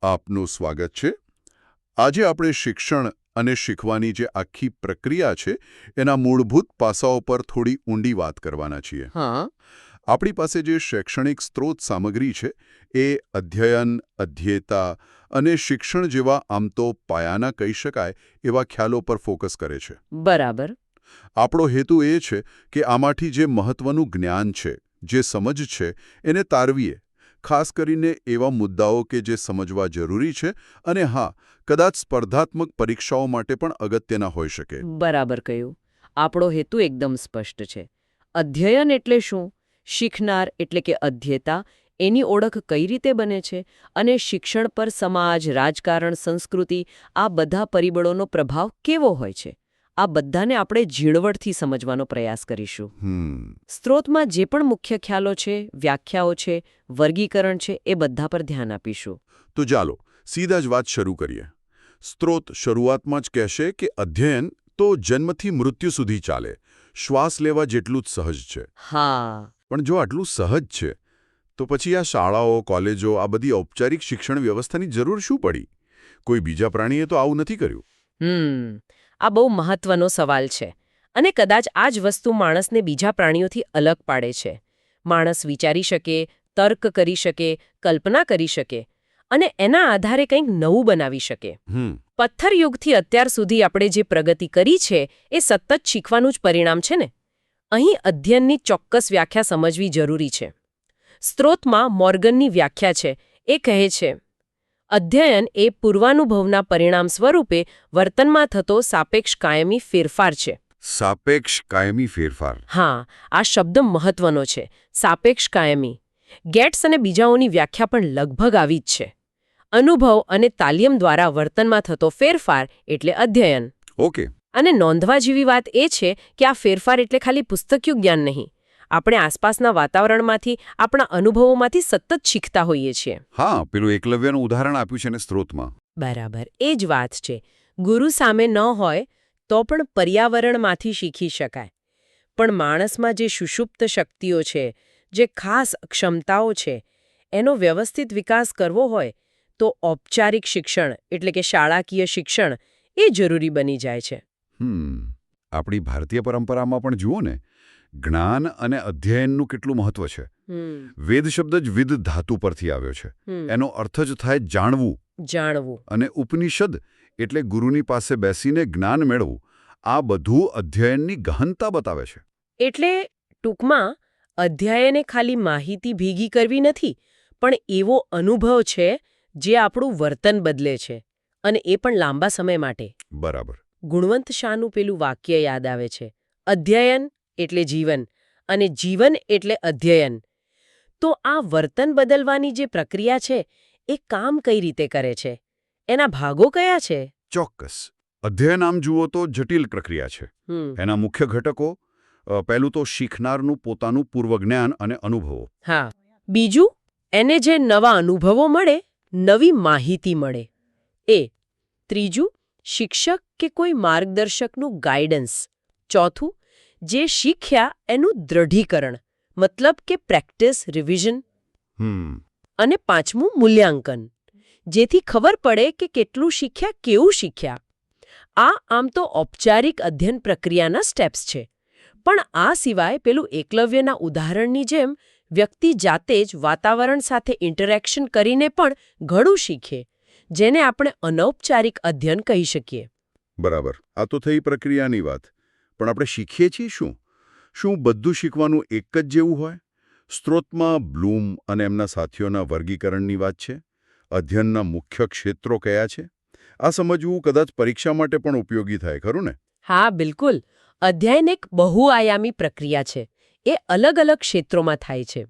આપનું સ્વાગત છે. આજે આપણે શિક્ષણ અને શીખવાની જે આખી પ્રક્રિયા છે એના મૂળભૂત પાસાઓ પર થોડી ઊંડી વાત કરવાના છીએ. હા. આપણી પાસે જે શૈક્ષણિક સ્ત્રોત સામગ્રી છે એ અધ્યયન, અધ્યેતા અને શિક્ષણ જેવા આમ તો પાયાના કહી શકાય એવા ખ્યાલો પર ફોકસ કરે છે. બરાબર. આપણો હેતુ એ છે કે આમાંથી જે મહત્વનું જ્ઞાન છે, જે સમજ છે, એને તારવીએ, ખાસ કરીને એવા મુદ્દાઓ કે જે સમજવા જરૂરી છે અને હા, કદાચ સ્પર્ધાત્મક પરીક્ષાઓ માટે પણ અગત્યના હોઈ શકે. બરાબર કહ્યું. આપણો હેતુ એકદમ સ્પષ્ટ છે. અધ્યયન એટલે શું? શીખનાર એટલે કે અધ્યેતા, એની ઓળખ કઈ રીતે બને છે અને શિક્ષણ પર સમાજ, રાજકારણ, સંસ્કૃતિ આ બધા પરિબળોનો પ્રભાવ કેવો હોય છે? આ બધાને આપણે ઝીણવટથી સમજવાનો પ્રયાસ કરીશું. સ્ત્રોતમાં જે પણ મુખ્ય ખ્યાલો છે, વ્યાખ્યાઓ છે, વર્ગીકરણ છે, એ બધા પર ધ્યાન આપીશું. તો ચાલો સીધા જ વાત શરૂ કરીએ. સ્ત્રોત શરૂઆતમાં જ કહેશે કે અધ્યયન તો જન્મથી મૃત્યુ સુધી ચાલે, શ્વાસ લેવા જેટલું જ સહજ છે. હા. પણ જો આટલું સહજ છે તો પછી આ શાળાઓ, કોલેજો, આ બધી ઔપચારિક શિક્ષણ વ્યવસ્થાની જરૂર શું પડી? કોઈ બીજા પ્રાણીએ તો આવું નથી કર્યું. આ બહુ મહત્વનો સવાલ છે અને કદાચ આ જ વસ્તુ માણસને બીજા પ્રાણીઓથી અલગ પાડે છે. માણસ વિચારી શકે, તર્ક કરી શકે, કલ્પના કરી શકે અને એના આધારે કંઈક નવું બનાવી શકે. પથ્થરયુગથી અત્યાર સુધી આપણે જે પ્રગતિ કરી છે એ સતત શીખવાનું જ પરિણામ છે ને. અહીં અધ્યયનની ચોક્કસ વ્યાખ્યા સમજવી જરૂરી છે. સ્ત્રોતમાં મોર્ગનની વ્યાખ્યા છે. એ કહે છે, અધ્યયન એ પૂર્વાનુભવના પરિણામ સ્વરૂપે વર્તનમાં થતો સાપેક્ષ કાયમી ફેરફાર છે. સાપેક્ષ કાયમી ફેરફાર. હા, આ શબ્દ મહત્વનો છે. સાપેક્ષ કાયમી. ગેટ્સ અને બીજાઓની વ્યાખ્યા પણ લગભગ આવી જ છે. અનુભવ અને તાલીમ દ્વારા વર્તનમાં થતો ફેરફાર એટલે અધ્યયન. ઓકે. અને નોંધવા જેવી વાત એ છે કે આ ફેરફાર એટલે ખાલી પુસ્તકીય જ્ઞાન નહીં. આપણે આસપાસના વાતાવરણમાંથી, આપણા અનુભવોમાંથી સતત શીખતા હોઈએ છીએ. હા, પેલું એકલવ્યનું ઉદાહરણ આપ્યું છે ને સ્ત્રોતમાં. બરાબર, એ જ વાત છે. ગુરુ સામે ન હોય તો પણ પર્યાવરણમાંથી શીખી શકાય. પણ માણસમાં જે સુષુપ્ત શક્તિઓ છે, જે ખાસ ક્ષમતાઓ છે, એનો વ્યવસ્થિત વિકાસ કરવો હોય તો ઔપચારિક શિક્ષણ એટલે કે શાળાકીય શિક્ષણ એ જરૂરી બની જાય છે. આપણી ભારતીય પરંપરામાં પણ જુઓ ને, જ્ઞાન અને અધ્યયનનું કેટલું મહત્વ છે. વેદ શબ્દ જ વિદ ધાતુ પરથી આવ્યો છે. એનો અર્થ જ થાય જાણવું. અને ઉપનિષદ એટલે ગુરુની પાસે બેસીને જ્ઞાન મેળવવું. આ બધું અધ્યયનની ગહનતા બતાવે છે. એટલે ટૂંકમાં અધ્યયને ખાલી માહિતી ભેગી કરવી નથી, પણ એવો અનુભવ છે જે આપણું વર્તન બદલે છે, અને એ પણ લાંબા સમય માટે. બરાબર. ગુણવંત શાહનું પેલું વાક્ય યાદ આવે છે, અધ્યયન એટલે જીવન અને જીવન એટલે અધ્યયન. તો આ વર્તન બદલવાની જે પ્રક્રિયા છે એ કામ કઈ રીતે કરે છે? એના ભાગો કયા છે? ચોક્કસ. અધ્યયન આમ જુઓ તો જટિલ પ્રક્રિયા છે. એના મુખ્ય ઘટકો, પહેલું તો શીખનારનું પોતાનું પૂર્વજ્ઞાન અને અનુભવો. હા. બીજું, એને જે નવા અનુભવો મળે, નવી માહિતી મળે એ. ત્રીજું, શિક્ષક કે કોઈ માર્ગદર્શકનું ગાઈડન્સ. ચોથું, જે શીખ્યા એનું દ્રઢીકરણ, મતલબ કે પ્રેક્ટિસ, રિવિઝન. અને પાંચમું, મૂલ્યાંકન, જેથી ખબર પડે કે કેટલું શીખ્યા, કેવું શીખ્યા. આ આમ તો ઔપચારિક અધ્યયન પ્રક્રિયાના સ્ટેપ્સ છે. પણ આ સિવાય પેલું એકલવ્યના ઉદાહરણની જેમ વ્યક્તિ જાતે જ વાતાવરણ સાથે ઇન્ટરેક્શન કરીને પણ ઘણું શીખે, જેને આપણે અનૌપચારિક અધ્યયન કહી શકીએ. બરાબર. આ તો થઈ પ્રક્રિયાની વાત. પણ આપણે શીખીએ છીએ શું? શું બધું શીખવાનું એક જ જેવું હોય? સ્ત્રોતમાં બ્લૂમ અને એમના સાથીઓના વર્ગીકરણની વાત છે. અધ્યયનના મુખ્ય ક્ષેત્રો કયા છે? આ સમજવું કદાચ પરીક્ષા માટે પણ ઉપયોગી થાય, ખરું ને? હા, બિલકુલ. અધ્યયન એક બહુઆયામી પ્રક્રિયા છે. એ અલગ અલગ ક્ષેત્રોમાં થાય છે.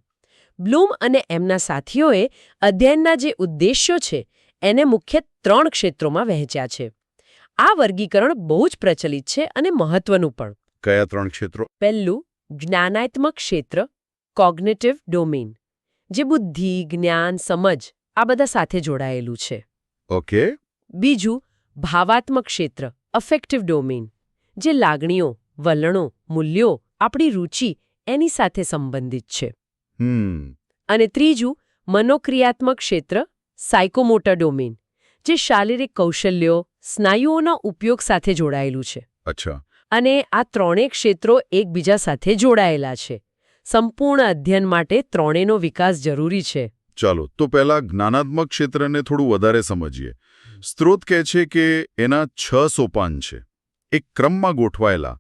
બ્લૂમ અને એમના સાથીઓએ અધ્યયનના જે ઉદ્દેશ્યો છે એને મુખ્ય 3 ક્ષેત્રોમાં વહેંચ્યા છે. આ વર્ગીકરણ બહુ જ પ્રચલિત છે અને મહત્વનું પણ. કયા 3 ક્ષેત્રો? પહેલું, જ્ઞાનાત્મક ક્ષેત્ર, કોગ્નિટિવ ડોમેઇન, જે બુદ્ધિ, જ્ઞાન, સમજ આ બધા સાથે જોડાયેલું છે. ઓકે. બીજું, ભાવાત્મક ક્ષેત્ર, અફેક્ટિવ ડોમેઇન, જે લાગણીઓ, વલણો, મૂલ્યો, આપણી રુચિ એની સાથે સંબંધિત છે. અને ત્રીજું, મનોક્રિયાત્મક ક્ષેત્ર, સાયકોમોટર ડોમેન, જે શારીરિક કૌશલ્યો સ્નાયુઓના ઉપયોગ સાથે જોડાયેલું છે. અચ્છા. અને આ ત્રણેય ક્ષેત્રો એકબીજા સાથે જોડાયેલા છે. સંપૂર્ણ અધ્યયન માટે ત્રણેયનો વિકાસ જરૂરી છે. ચાલો તો પહેલા જ્ઞાનાત્મક ક્ષેત્રને થોડું વધારે સમજીએ. સ્ત્રોત કહે છે કે એના 6 સોપાન છે, એક ક્રમમાં ગોઠવાયેલા.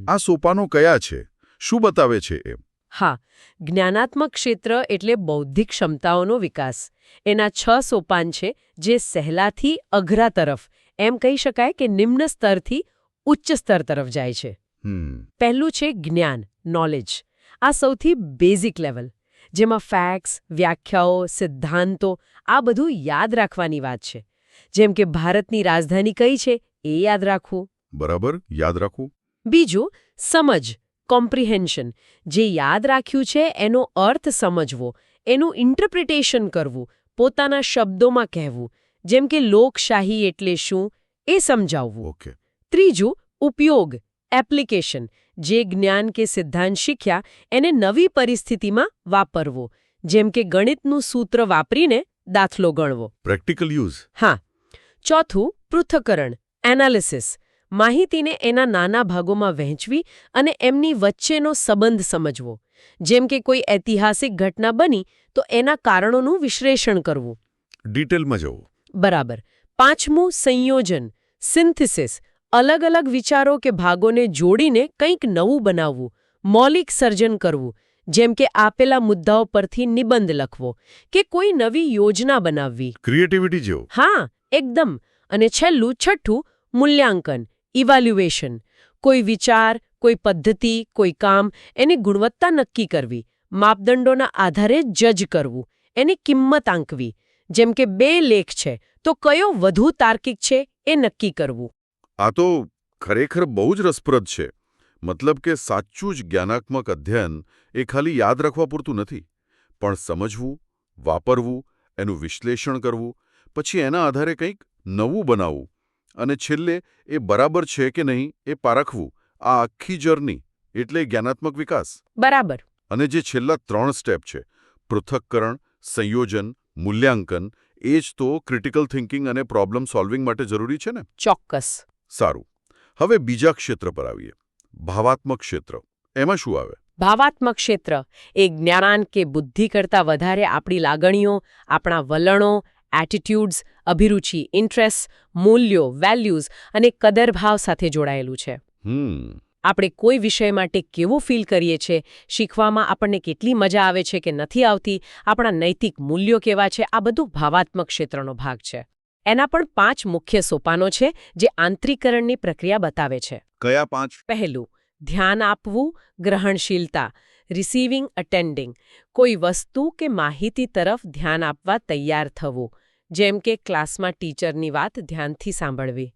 આ સોપાનો કયા છે? શું બતાવે છે એ? હા, જ્ઞાનાત્મક ક્ષેત્ર એટલે બૌદ્ધિક ક્ષમતાઓનો વિકાસ. એના 6 સોપાન છે, જે સહેલાથી અઘરા તરફ, એમ કહી શકાય કે નિમ્ન સ્તરથી ઉચ્ચ સ્તર તરફ જાય છે. પહેલું છે જ્ઞાન, નોલેજ. આ સૌથી બેઝિક લેવલ, જેમાં ફેક્ટ્સ, વ્યાખ્યાઓ, સિદ્ધાંતો, આ બધું યાદ રાખવાની વાત છે. જેમ કે ભારતની રાજધાની કઈ છે એ યાદ રાખવું. બરાબર, યાદ રાખવું. બીજું સમજ, કોમ્પ્રિહેન્શન. જે યાદ રાખ્યું છે એનો અર્થ સમજવો, એનું ઇન્ટરપ્રિટેશન કરવું, પોતાના શબ્દોમાં કહેવું. જેમ કે લોકશાહી એટલે શું એ સમજાવવું. ઓકે. ત્રીજું ઉપયોગ, એપ્લિકેશન. જે જ્ઞાન કે સિદ્ધાંત શીખ્યા એને નવી પરિસ્થિતિમાં વાપરવો. જેમ કે ગણિતનું સૂત્ર વાપરીને દાખલો ગણવો. Practical use. હા. ચોથું પૃથ્થકરણ, એનાલિસિસ. માહિતીને એના નાના ભાગોમાં વહેંચવી અને એમની વચ્ચેનો સંબંધ સમજવો. જેમ કે કોઈ ઐતિહાસિક ઘટના બની તો એના કારણોનું વિશ્લેષણ કરવું. ડિટેલમાં જવું. બરાબર. પાંચમું સંયોજન, સિન્થેસિસ. અલગ અલગ વિચારો કે ભાગોને જોડીને કંઈક નવું બનાવવું, મૌલિક સર્જન કરવું. જેમ કે આપેલા મુદ્દાઓ પરથી નિબંધ લખવો કે કોઈ નવી યોજના બનાવવી. ક્રિએટિવિટી જેવું. હા, એકદમ. અને છેલ્લું, છઠ્ઠું, મૂલ્યાંકન, ઇવેલ્યુએશન. કોઈ વિચાર, કોઈ પદ્ધતિ, કોઈ કામ, એની ગુણવત્તા નક્કી કરવી. માપદંડોના આધારે જજ કરવું, એની કિંમત આંકવી. જેમ કે 2 લેખ છે તો કયો વધુ તાર્કિક છે એ નક્કી કરવું. આ તો ખરેખર બહુ જ રસપ્રદ છે. મતલબ કે સાચું જ જ્ઞાનાત્મક અધ્યયન એ ખાલી યાદ રાખવા પૂરતું નથી, પણ સમજવું, વાપરવું, એનું વિશ્લેષણ કરવું, પછી એના આધારે કંઈક નવું બનાવવું, અને છેલ્લે એ બરાબર છે કે નહીં એ પારખવું. આ આખી જર્ની એટલે જ્ઞાનાત્મક વિકાસ. બરાબર. અને જે છેલ્લા 3 સ્ટેપ છે, પૃથક્કરણ, સંયોજન, મૂલ્યાંકન, એ જ તો ક્રિટિકલ થિંકિંગ અને પ્રોબ્લેમ સોલ્વિંગ માટે જરૂરી છે ને? ચોક્કસ. સારું. હવે બીજા ક્ષેત્ર પર આવીએ. ભાવાત્મક ક્ષેત્ર. એમાં શું આવે? ભાવાત્મક ક્ષેત્ર એ જ્ઞાન કે બુદ્ધિ કરતાં વધારે આપણી લાગણીઓ, આપણા વલણો, એટીટ્યુડ્સ, અભિરુચિ, ઇન્ટરેસ્ટ, મૂલ્યો, વેલ્યુઝ અને કદરભાવ સાથે જોડાયેલું છે. આપણે કોઈ વિષય માટે કેવું ફીલ કરીએ છીએ, શીખવામાં આપણને કેટલી મજા આવે છે કે નથી આવતી, આપણા નૈતિક મૂલ્યો કેવા છે, આ બધું ભાવાત્મક ક્ષેત્રનો ભાગ છે. એના પણ 5 મુખ્ય સોપાનો છે જે આંતરીકરણની પ્રક્રિયા બતાવે છે. કયા 5? પહેલું, ધ્યાન આપવું, ગ્રહણશીલતા, રિસીવિંગ, અટેન્ડિંગ. કોઈ વસ્તુ કે માહિતી તરફ ધ્યાન આપવા તૈયાર થવું. જેમ કે ક્લાસમાં ટીચરની વાત ધ્યાનથી સાંભળવી.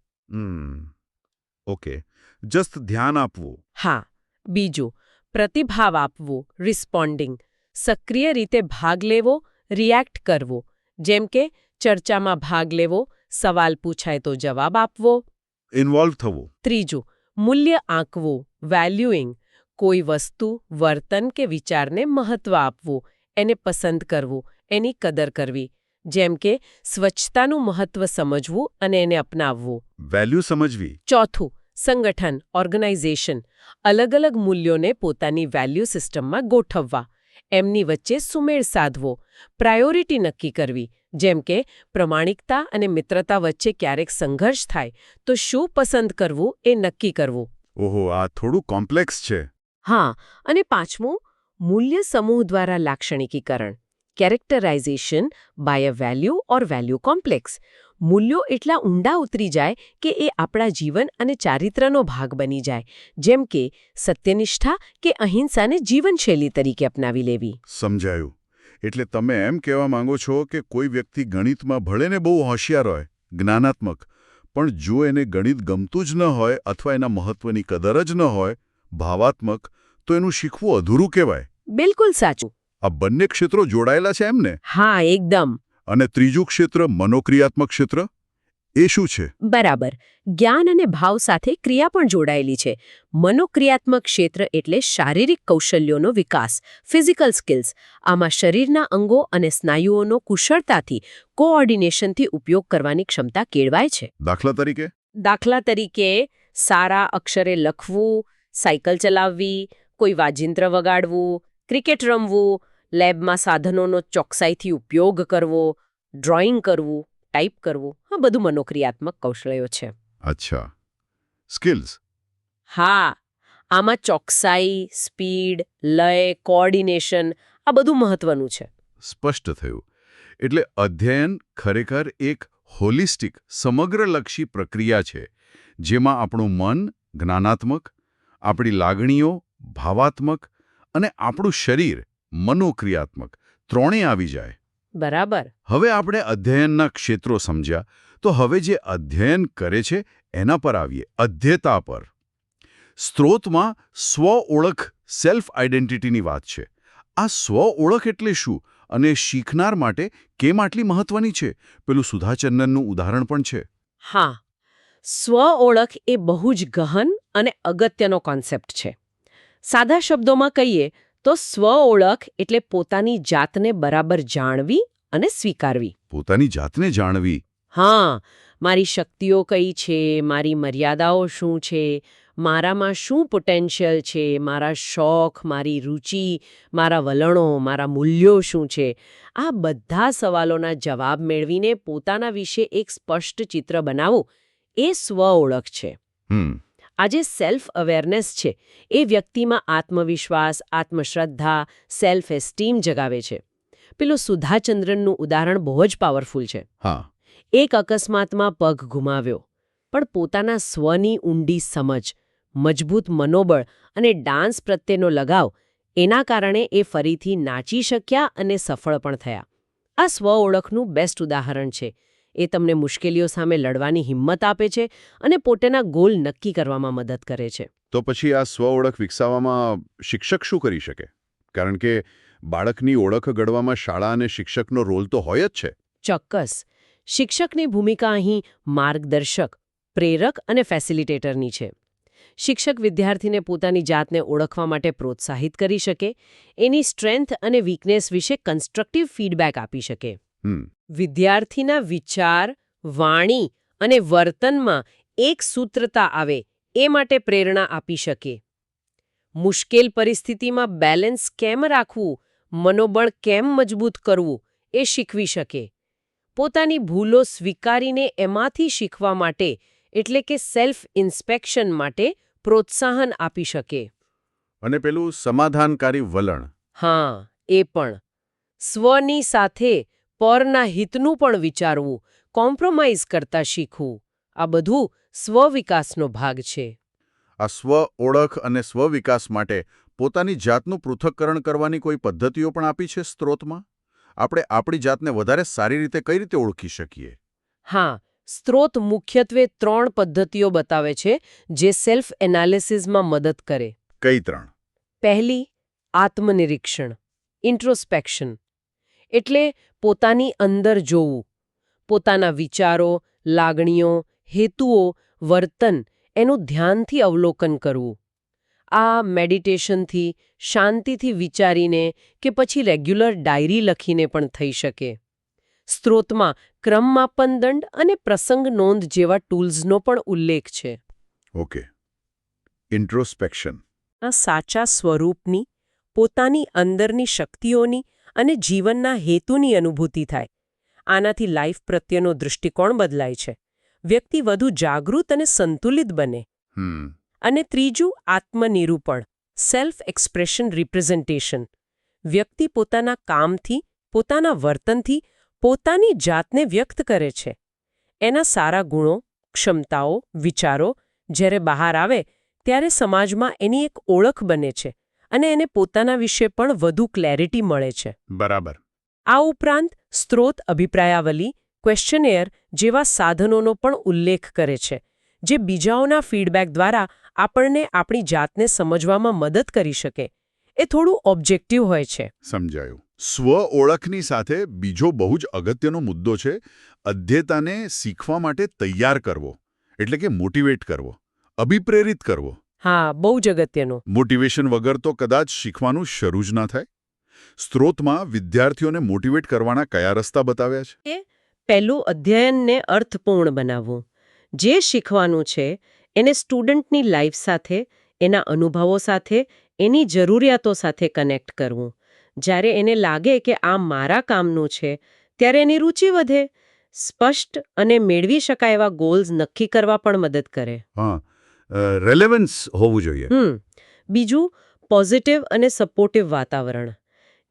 ઓકે. જસ્ટ ધ્યાન આપવું. હા. બીજું, પ્રતિભાવ આપવું, રિસ્પોન્ડિંગ. સક્રિય રીતે ભાગ લેવો, રિએક્ટ કરવો. જેમ કે ચર્ચામાં ભાગ લેવો, સવાલ પૂછાય તો જવાબ આપવો. ઇન્વોલ્વ થવું. ત્રીજું, મૂલ્ય આંકવું, વેલ્યુઇંગ. કોઈ વસ્તુ, વર્તન કે વિચારને મહત્વ આપવું, એને પસંદ કરવું, એની કદર કરવી. જેમ કે સ્વચ્છતાનું મહત્વ સમજવું અને એને અપનાવવું. વેલ્યુ સમજવી. ચોથું, સંગઠન, ઓર્ગેનાઇઝેશન. અલગ અલગ મૂલ્યોને પોતાની વેલ્યુ સિસ્ટમમાં ગોઠવવા. એમની વચ્ચે સુમેળ સાધવો. પ્રાયોરિટી નક્કી કરવી. જેમ કે પ્રમાણિકતા અને મિત્રતા વચ્ચે ક્યારેક સંઘર્ષ થાય તો શું પસંદ કરવું એ નક્કી કરવું. ઓહો, આ થોડું કોમ્પ્લેક્સ છે. હા. અને પાંચમું, મૂલ્ય સમૂહ દ્વારા લાક્ષણિકીકરણ, characterization by a value or value complex. મૂલ્યો એટલા ઊંડા ઉતરી જાય કે એ આપણા જીવન અને ચારિત્રનો ભાગ બની જાય. જેમ કે સત્યનિષ્ઠા કે અહિંસાને જીવનશૈલી તરીકે અપનાવી લેવી. સમજાયું. એટલે તમે એમ કહેવા માંગો છો કે કોઈ વ્યક્તિ ગણિતમાં ભલે ને બહુ હોશિયાર હોય, જ્ઞાનાત્મક, પણ જો એને ગણિત ગમતું જ ન હોય અથવા એના મહત્વની કદર જ ન હોય, ભાવાત્મક, તો એનું શીખવું અધૂરું કહેવાય. બિલકુલ સાચું. આ બંને ક્ષેત્રો જોડાયેલા છે એમને? હા, એકદમ. અને ત્રીજું ક્ષેત્ર, મનોક્રિયાત્મક ક્ષેત્ર, એ શું છે? બરાબર. જ્ઞાન અને ભાવ સાથે ક્રિયા પણ જોડાયેલી છે. મનોક્રિયાત્મક ક્ષેત્ર એટલે શારીરિક કૌશલ્યોનો વિકાસ, ફિઝિકલ સ્કિલ્સ. આમાં શરીરના અંગો અને સ્નાયુઓનો કુશળતાથી, કોઓર્ડિનેશનથી ઉપયોગ કરવાની ક્ષમતા કેળવાય છે. દાખલા તરીકે સારા અક્ષરે લખવું, સાયકલ ચલાવવી, કોઈ વાજિંત્ર વગાડવું, ક્રિકેટ રમવું, લેબમાં સાધનોનો ચોકસાઈથી ઉપયોગ કરવો, ડ્રોઈંગ કરવું, ટાઈપ કરવું, આ બધું મનોક્રિયાત્મક કૌશલ્યો છે. અચ્છા, સ્કિલ્સ. હા, આમાં ચોકસાઈ, સ્પીડ, લય, કોઓર્ડિનેશન આ બધું મહત્વનું છે. સ્પષ્ટ થયું. એટલે અધ્યયન ખરેખર એક હોલિસ્ટિક, સમગ્રલક્ષી પ્રક્રિયા છે, જેમાં આપણું મન જ્ઞાનાત્મક, આપણી લાગણીઓ ભાવાત્મક અને આપણું શરીર મનોક્રિયાત્મક ત્રણેય આવી જાય. બરાબર. હવે આપણે અધ્યયનના ક્ષેત્રો સમજ્યા, તો હવે જે અધ્યયન કરે છે એના પર આવીએ, અધ્યતા પર. સ્ત્રોતમાં સ્વ-ઓળખ, સેલ્ફ આઇડેન્ટિટીની વાત છે. આ સ્વ-ઓળખ એટલે શું અને શીખનાર માટે કેમ આટલી મહત્વની છે? પેલું સુધાચંદનનું ઉદાહરણ પણ છે. હા, સ્વ-ઓળખ એ બહુ જ ગહન અને અગત્યનો કોન્સેપ્ટ છે. સાદા શબ્દોમાં કહીએ તો સ્વ-ઓળખ એટલે પોતાની જાતને બરાબર જાણવી અને સ્વીકારવી. પોતાની જાતને જાણવી. હા, મારી શક્તિઓ કઈ છે, મારી મર્યાદાઓ શું છે, મારામાં શું પોટેન્શિયલ છે, મારા શોખ, મારી રુચિ, મારા વલણો, મારા મૂલ્યો શું છે. આ બધા સવાલોના જવાબ મેળવીને પોતાના વિશે એક સ્પષ્ટ ચિત્ર બનાવવું એ સ્વ-ઓળખ છે. આ જે સેલ્ફ અવેરનેસ છે એ વ્યક્તિમાં આત્મવિશ્વાસ, આત્મશ્રદ્ધા, સેલ્ફ એસ્ટીમ જગાવે છે. પેલું સુધાચંદ્રનનું ઉદાહરણ બહુ જ પાવરફુલ છે. હા. એક અકસ્માતમાં પગ ગુમાવ્યો, પણ પોતાના સ્વની ઊંડી સમજ, મજબૂત મનોબળ અને ડાન્સ પ્રત્યેનો લગાવ, એના કારણે એ ફરીથી નાચી શક્યા અને સફળ પણ થયા. આ સ્વ-ઓળખનું બેસ્ટ ઉદાહરણ છે. એ તમને મુશ્કેલીઓ સામે લડવાની હિંમત આપે છે અને પોતાના ગોલ નક્કી કરવામાં મદદ કરે છે. તો પછી આ સ્વ-ઓળખ વિકસાવવામાં શિક્ષક શું કરી શકે? કારણ કે બાળકની ઓળખ ઘડવામાં શાળા અને શિક્ષકનો રોલ તો હોય જ છે. ચોક્કસ. શિક્ષકની ભૂમિકા અહીં માર્ગદર્શક, પ્રેરક અને ફેસિલિટેટરની છે. શિક્ષક વિદ્યાર્થીને પોતાની જાતને ઓળખવા માટે પ્રોત્સાહિત કરી શકે, એની સ્ટ્રેન્થ અને વીકનેસ વિશે કન્સ્ટ્રક્ટિવ ફીડબેક આપી શકે. વિદ્યાર્થીના વિચાર, વાણી અને વર્તનમાં એક સૂત્રતા આવે એ માટે પ્રેરણા આપી શકે. મુશ્કેલ પરિસ્થિતિમાં બેલેન્સ કેમ રાખવું, મનોબળ કેમ મજબૂત કરવું એ શીખવી શકે. પોતાની ભૂલો સ્વીકારીને એમાંથી શીખવા માટે એટલે કે સેલ્ફ ઇન્સ્પેક્શન માટે પ્રોત્સાહન આપી શકે. અને પેલું સમાધાનકારી વલણ. હા, એ પણ. સ્વની સાથે પરના હિતનું પણ વિચારવું, કોમ્પ્રોમાઇઝ કરતા શીખવું, આ બધું સ્વ-વિકાસનો ભાગ છે. આ સ્વ-ઓળખ અને સ્વ-વિકાસ માટે પોતાની જાતનું પૃથક્કરણ કરવાની કોઈ પદ્ધતિઓ પણ આપી છે સ્ત્રોતમાં? આપણે આપણી જાતને વધારે સારી રીતે કઈ રીતે ઓળખી શકીએ? હા, સ્ત્રોત મુખ્યત્વે 3 પદ્ધતિઓ બતાવે છે જે સેલ્ફ એનાલિસિસમાં મદદ કરે. કઈ 3? પહેલી, આત્મનિરીક્ષણ, ઇન્ટ્રોસ્પેક્શન. એટલે પોતાની અંદર જોવું, પોતાના વિચારો, લાગણીઓ, હેતુઓ, વર્તન એનું ધ્યાનથી અવલોકન કરવું. આ મેડિટેશનથી, શાંતિથી વિચારીને કે પછી રેગ્યુલર ડાયરી લખીને પણ થઈ શકે. સ્ત્રોતમાં ક્રમમાપન દંડ અને પ્રસંગ નોંધ જેવા ટૂલ્સનો પણ ઉલ્લેખ છે. ઓકે. ઇન્ટ્રોસ્પેક્શન. આ સાચા સ્વરૂપની, પોતાની અંદરની શક્તિઓની અને જીવનના હેતુની અનુભૂતિ થાય. આનાથી લાઈફ પ્રત્યેનો દૃષ્ટિકોણ બદલાય છે. વ્યક્તિ વધુ જાગૃત અને સંતુલિત બને. અને ત્રીજું, આત્મનિરૂપણ, સેલ્ફ એક્સપ્રેશન રિપ્રેઝન્ટેશન. વ્યક્તિ પોતાના કામથી, પોતાના વર્તનથી પોતાની જાતને વ્યક્ત કરે છે. એના સારા ગુણો, ક્ષમતાઓ, વિચારો જ્યારે બહાર આવે ત્યારે સમાજમાં એની એક ઓળખ બને છે અને એને પોતાના વિશે પણ વધુ ક્લેરિટી મળે છે. બરાબર. આ ઉપરાંત સ્ત્રોત અભિપ્રાયાવલી, ક્વેશ્ચનેર જેવા સાધનોનો પણ ઉલ્લેખ કરે છે, જે બીજાઓના ફીડબેક દ્વારા આપણને આપણી જાતને સમજવામાં મદદ કરી શકે. એ થોડું ઓબ્જેક્ટિવ હોય છે. સમજાયું. સ્વ ઓળખની સાથે બીજો બહુ જ અગત્યનો મુદ્દો છે અધ્યેતાને શીખવા માટે તૈયાર કરવો, એટલે કે મોટિવેટ કરવો, અભિપ્રેરિત કરવો. હા, બહુ જ અગત્યનું. મોટિવેશન વગર તો કદાચ શીખવાનું શરૂ જ ના થાય. સ્ત્રોતમાં વિદ્યાર્થીઓને મોટિવેટ કરવાના કયા રસ્તા બતાવ્યા છે? પહેલું, અધ્યયનને અર્થપૂર્ણ બનાવવું. જે શીખવાનું છે એને સ્ટુડન્ટની લાઈફ સાથે, એના અનુભવો સાથે, એની જરૂરિયાતો સાથે કનેક્ટ કરવું. જ્યારે એને લાગે કે આ મારા કામનું છે ત્યારે એની રુચિ વધે. સ્પષ્ટ અને મેળવી શકાય એવા ગોલ્સ નક્કી કરવા પણ મદદ કરે. હા, રેલેવન્સ હોવું જોઈએ. બીજું, પોઝિટિવ અને સપોર્ટિવ વાતાવરણ.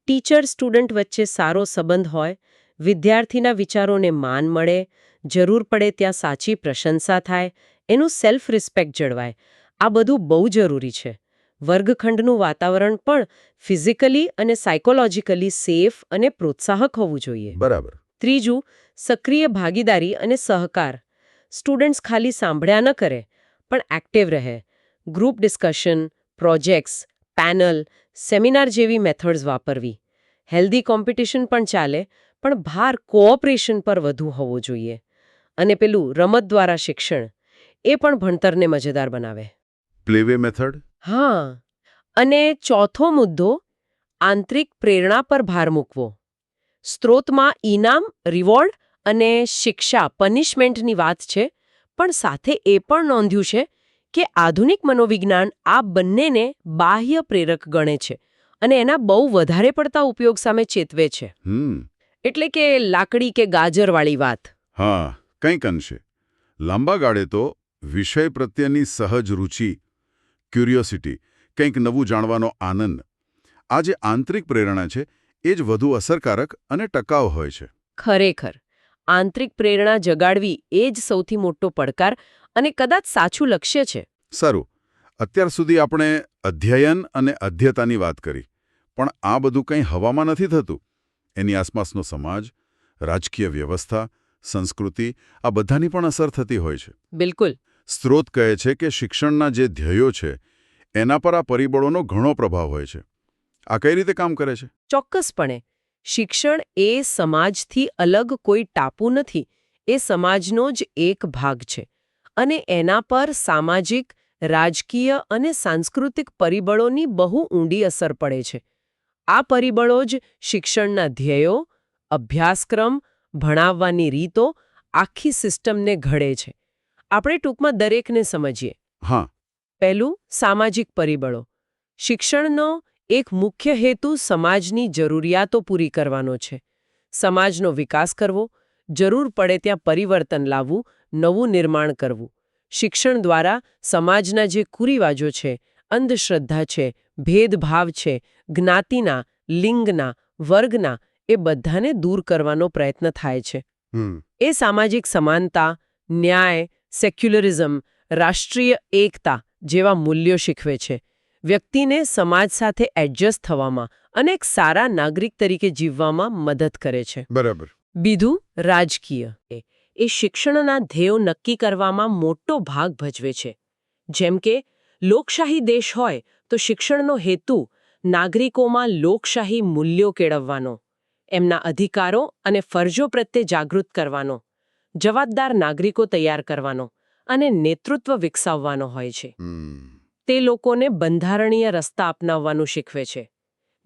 ટીચર સ્ટુડન્ટ વચ્ચે સારો સંબંધ હોય, વિદ્યાર્થીના વિચારોને માન મળે, જરૂર પડે ત્યાં સાચી પ્રશંસા થાય, એનું સેલ્ફ રિસ્પેક્ટ જળવાય. આ બધું બહુ જરૂરી છે. વર્ગખંડનું વાતાવરણ પણ ફિઝિકલી અને સાયકોલોજીકલી સેફ અને પ્રોત્સાહક હોવું જોઈએ. બરાબર. ત્રીજું, સક્રિય ભાગીદારી અને સહકાર. સ્ટુડન્ટ્સ ખાલી સાંભળ્યા ન કરે, પણ એક્ટિવ રહે. Group discussion, projects, panel, seminar જેવી મેથડ્સ વાપરવી. હેલ્ધી કોમ્પિટિશન પણ ચાલે, પણ ભાર કોઓપરેશન પર વધુ હોવો જોઈએ. અને પેલું રમત દ્વારા શિક્ષણ, એ પણ ભણતરને મજેદાર બનાવે. પ્લેવે મેથડ. હા. અને ચોથો મુદ્દો, આંતરિક પ્રેરણા પર ભાર મૂકવો. સ્ત્રોતમાં ઇનામ, રિવોર્ડ અને શિક્ષા, પનિશમેન્ટની વાત છે, પણ સાથે એ પણ નોંધ્યું છે કે આધુનિક મનોવિજ્ઞાન આ બંનેને બાહ્ય પ્રેરક ગણે છે અને એના બહુ વધારે પડતા ઉપયોગ સામે ચેતવે છે. એટલે કે લાકડી કે ગાજરવાળી વાત. હા, કંઈક અંશે. લાંબા ગાળે તો વિષય પ્રત્યેની સહજ રુચિ, ક્યુરિયોસિટી, કંઈક નવું જાણવાનો આનંદ, આ જે આંતરિક પ્રેરણા છે એ જ વધુ અસરકારક અને ટકાઉ હોય છે. ખરેખર, આંતરિક પ્રેરણા જગાડવી એ જ સૌથી મોટો પડકાર અને કદાચ સાચું લક્ષ્ય છે. સારું, અત્યાર સુધી આપણે અધ્યયન અને અધ્યતાની વાત કરી, પણ આ બધું કંઈ હવામાં નથી થતું. એની આસપાસનો સમાજ, રાજકીય વ્યવસ્થા, સંસ્કૃતિ, આ બધાની પણ અસર થતી હોય છે. બિલકુલ. સ્ત્રોત કહે છે કે શિક્ષણના જે ધ્યેયો છે એના પર આ પરિબળોનો ઘણો પ્રભાવ હોય છે. આ કઈ રીતે કામ કરે છે? ચોક્કસપણે. શિક્ષણ એ સમાજથી અલગ કોઈ ટાપુ નથી, એ સમાજનો જ એક ભાગ છે. અને એના પર સામાજિક, રાજકીય અને સાંસ્કૃતિક પરિબળોની બહુ ઊંડી અસર પડે છે. આ પરિબળો જ શિક્ષણના ધ્યેયો, અભ્યાસક્રમ, ભણાવવાની રીતો, આખી સિસ્ટમને ઘડે છે. આપણે ટૂંકમાં દરેકને સમજીએ. હા. પહેલું, સામાજિક પરિબળો. શિક્ષણનો એક મુખ્ય હેતુ સમાજની જરૂરિયાતો પૂરી કરવાનો છે. સમાજનો વિકાસ કરવો, જરૂર પડે ત્યાં પરિવર્તન લાવવું, નવું નિર્માણ કરવું. શિક્ષણ દ્વારા સમાજના જે કુરિવાજો છે, અંધશ્રદ્ધા છે, ભેદભાવ છે, જ્ઞાતિના, લિંગના, વર્ગના, એ બધાને દૂર કરવાનો પ્રયત્ન થાય છે. એ સામાજિક સમાનતા, ન્યાય, સેક્યુલરિઝમ, રાષ્ટ્રીય એકતા જેવા મૂલ્યો શીખવે છે. વ્યક્તિને સમાજ સાથે એડજસ્ટ થવામાં અને એક સારા નાગરિક તરીકે જીવવામાં મદદ કરે છે. બરાબર. બીજું, રાજકીય. એ શિક્ષણના ધ્યેયો નક્કી કરવામાં મોટો ભાગ ભજવે છે. જેમ કે લોકશાહી દેશ હોય તો શિક્ષણનો હેતુ નાગરિકોમાં લોકશાહી મૂલ્યો કેળવવાનો, એમના અધિકારો અને ફરજો પ્રત્યે જાગૃત કરવાનો, જવાબદાર નાગરિકો તૈયાર કરવાનો અને નેતૃત્વ વિકસાવવાનો હોય છે. તે લોકોને બંધારણીય રસ્તા અપનાવવાનું શીખવે છે.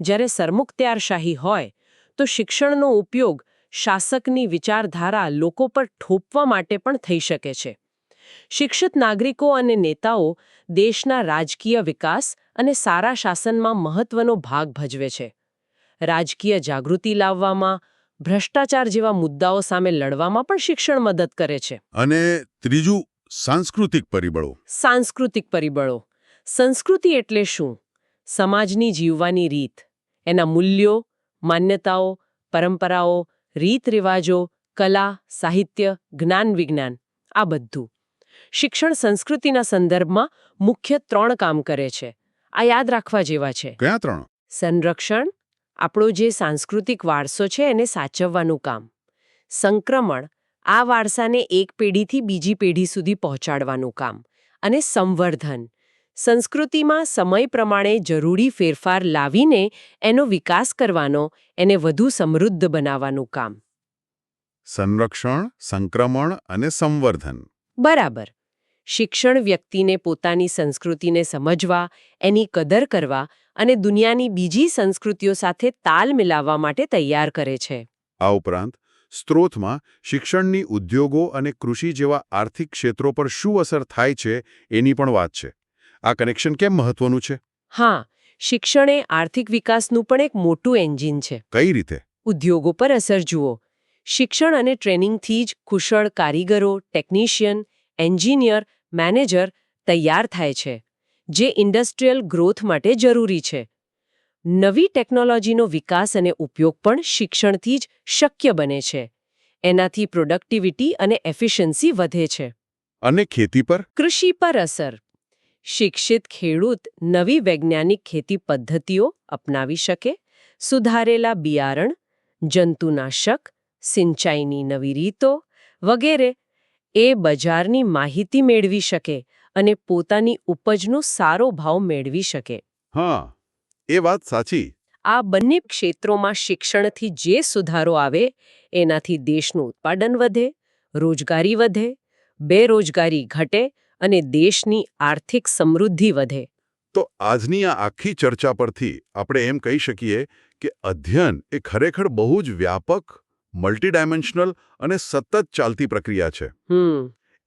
જ્યારે સરમુખત્યારશાહી હોય તો શિક્ષણનો ઉપયોગ શાસકની વિચારધારા લોકો પર થોપવા માટે પણ થઈ શકે છે. શિક્ષિત નાગરિકો અને નેતાઓ દેશના રાજકીય વિકાસ અને સારા શાસનમાં મહત્વનો ભાગ ભજવે છે. રાજકીય જાગૃતિ લાવવામાં, ભ્રષ્ટાચાર જેવા મુદ્દાઓ સામે લડવામાં પણ શિક્ષણ મદદ કરે છે. અને ત્રીજું, સાંસ્કૃતિક પરિબળો. સાંસ્કૃતિક પરિબળો. સંસ્કૃતિ એટલે શું? સમાજની જીવવાની રીત, એના મૂલ્યો, માન્યતાઓ, પરંપરાઓ, રીત રિવાજો, કલા, સાહિત્ય, જ્ઞાન વિજ્ઞાન, આ બધું. શિક્ષણ સંસ્કૃતિના સંદર્ભમાં મુખ્ય 3 કામ કરે છે. આ યાદ રાખવા જેવા છે. કયા 3? સંરક્ષણ, આપણો જે સાંસ્કૃતિક વારસો છે એને સાચવવાનું કામ. સંક્રમણ, આ વારસાને એક પેઢીથી બીજી પેઢી સુધી પહોંચાડવાનું કામ. અને સંવર્ધન, સંસ્કૃતિમાં સમય પ્રમાણે જરૂરી ફેરફાર લાવીને એનો વિકાસ કરવાનો, એને વધુ સમૃદ્ધ બનાવવાનું કામ. સંરક્ષણ, સંક્રમણ અને સંવર્ધન. બરાબર. શિક્ષણ વ્યક્તિને પોતાની સંસ્કૃતિને સમજવા, એની કદર કરવા અને દુનિયાની બીજી સંસ્કૃતિઓ સાથે તાલ મિલાવવા માટે તૈયાર કરે છે. આ ઉપરાંત સ્ત્રોતમાં શિક્ષણની ઉદ્યોગો અને કૃષિ જેવા આર્થિક ક્ષેત્રો પર શું અસર થાય છે એની પણ વાત છે. આ કનેક્શન કેમ મહત્વનું છે? હા, શિક્ષણ એ આર્થિક વિકાસનું પણ એક મોટું એન્જિન છે. કઈ રીતે? ઉદ્યોગો પર અસર જુઓ. શિક્ષણ અને ટ્રેનિંગથી જ કુશળ કારીગરો, ટેકનિશિયન, એન્જિનિયર, મેનેજર તૈયાર થાય છે, જે ઇન્ડસ્ટ્રીયલ ગ્રોથ માટે જરૂરી છે. નવી ટેકનોલોજીનો વિકાસ અને ઉપયોગ પણ શિક્ષણથી જ શક્ય બને છે. એનાથી પ્રોડક્ટિવિટી અને એફિશિયન્સી વધે છે. અને ખેતી પર? કૃષિ પર અસર. શિક્ષિત ખેડૂત નવી વૈજ્ઞાનિક ખેતી પદ્ધતિઓ અપનાવી શકે, સુધારેલા બિયારણ, જંતુનાશક, સિંચાઈની નવી રીતો વગેરે એ બજારની માહિતી મેળવી શકે અને પોતાની ઉપજનો સારો ભાવ મેળવી શકે. હા, એ વાત સાચી. આ બંને ક્ષેત્રોમાં શિક્ષણથી જે સુધારો આવે એનાથી દેશનું ઉત્પાદન વધે, રોજગારી વધે, બેરોજગારી ઘટે અને દેશની આર્થિક સમૃદ્ધિ વધે. તો આજની આ આખી ચર્ચા પરથી આપણે એમ કહી શકીએ કે અધ્યયન એ ખરેખર બહુ જ વ્યાપક, મલ્ટીડાયમેન્શનલ અને સતત ચાલતી પ્રક્રિયા છે.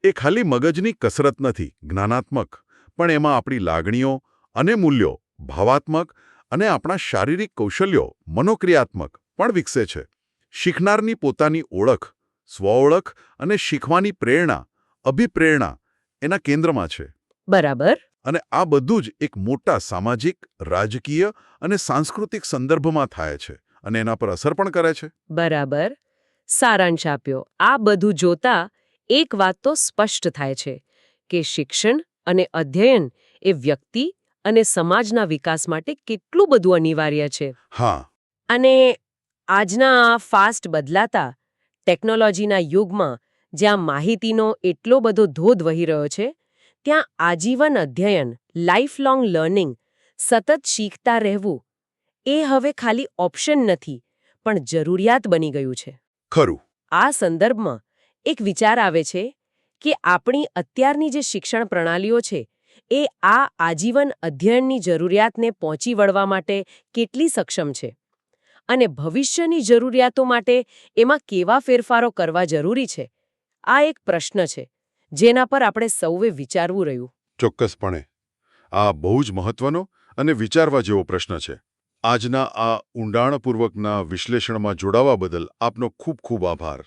એ ખાલી મગજની કસરત નથી, જ્ઞાનાત્મક, પણ એમાં આપણી લાગણીઓ અને મૂલ્યો, ભાવાત્મક અને આપણા શારીરિક કૌશલ્યો, મનોક્રિયાત્મક પણ વિકસે છે. શીખનારની પોતાની ઓળખ, સ્વઓળખ અને શીખવાની પ્રેરણા, અભિપ્રેરણા એના કેન્દ્રમાં છે. બરાબર. અને આ બધું જ એક મોટા સામાજિક, રાજકીય અને સાંસ્કૃતિક સંદર્ભમાં થાય છે અને એના પર અસર પણ કરે છે. બરાબર. સારાંશ આપ્યો. આ બધું જોતા એક વાત તો સ્પષ્ટ થાય છે કે શિક્ષણ અને અધ્યયન એ વ્યક્તિ અને સમાજના વિકાસ માટે કેટલું બધું અનિવાર્ય છે. હા. અને આજના આ ફાસ્ટ બદલાતા ટેકનોલોજીના યુગમાં જ્યાં માહિતીનો એટલો બધો ધોધ વહી રહ્યો છે, ત્યાં આજીવન અધ્યયન, લાઇફલોંગ લર્નિંગ, સતત શીખતા રહેવું એ હવે ખાલી ઓપ્શન નથી, પણ જરૂરિયાત બની ગયું છે. ખરું. આ સંદર્ભમાં એક વિચાર આવે છે કે આપણી અત્યારની જે શિક્ષણ પ્રણાલીઓ છે એ આ આજીવન અધ્યયનની જરૂરિયાતને પહોંચી વળવા માટે કેટલી સક્ષમ છે અને ભવિષ્યની જરૂરિયાતો માટે એમાં કેવા ફેરફારો કરવા જરૂરી છે. આ એક પ્રશ્ન છે જેના પર આપણે સૌએ વિચારવું રહ્યું. ચોક્કસપણે. આ બહુ જ મહત્વનો અને વિચારવા જેવો પ્રશ્ન છે. આજના આ ઊંડાણપૂર્વકના વિશ્લેષણમાં જોડાવા બદલ આપનો ખૂબ ખૂબ આભાર.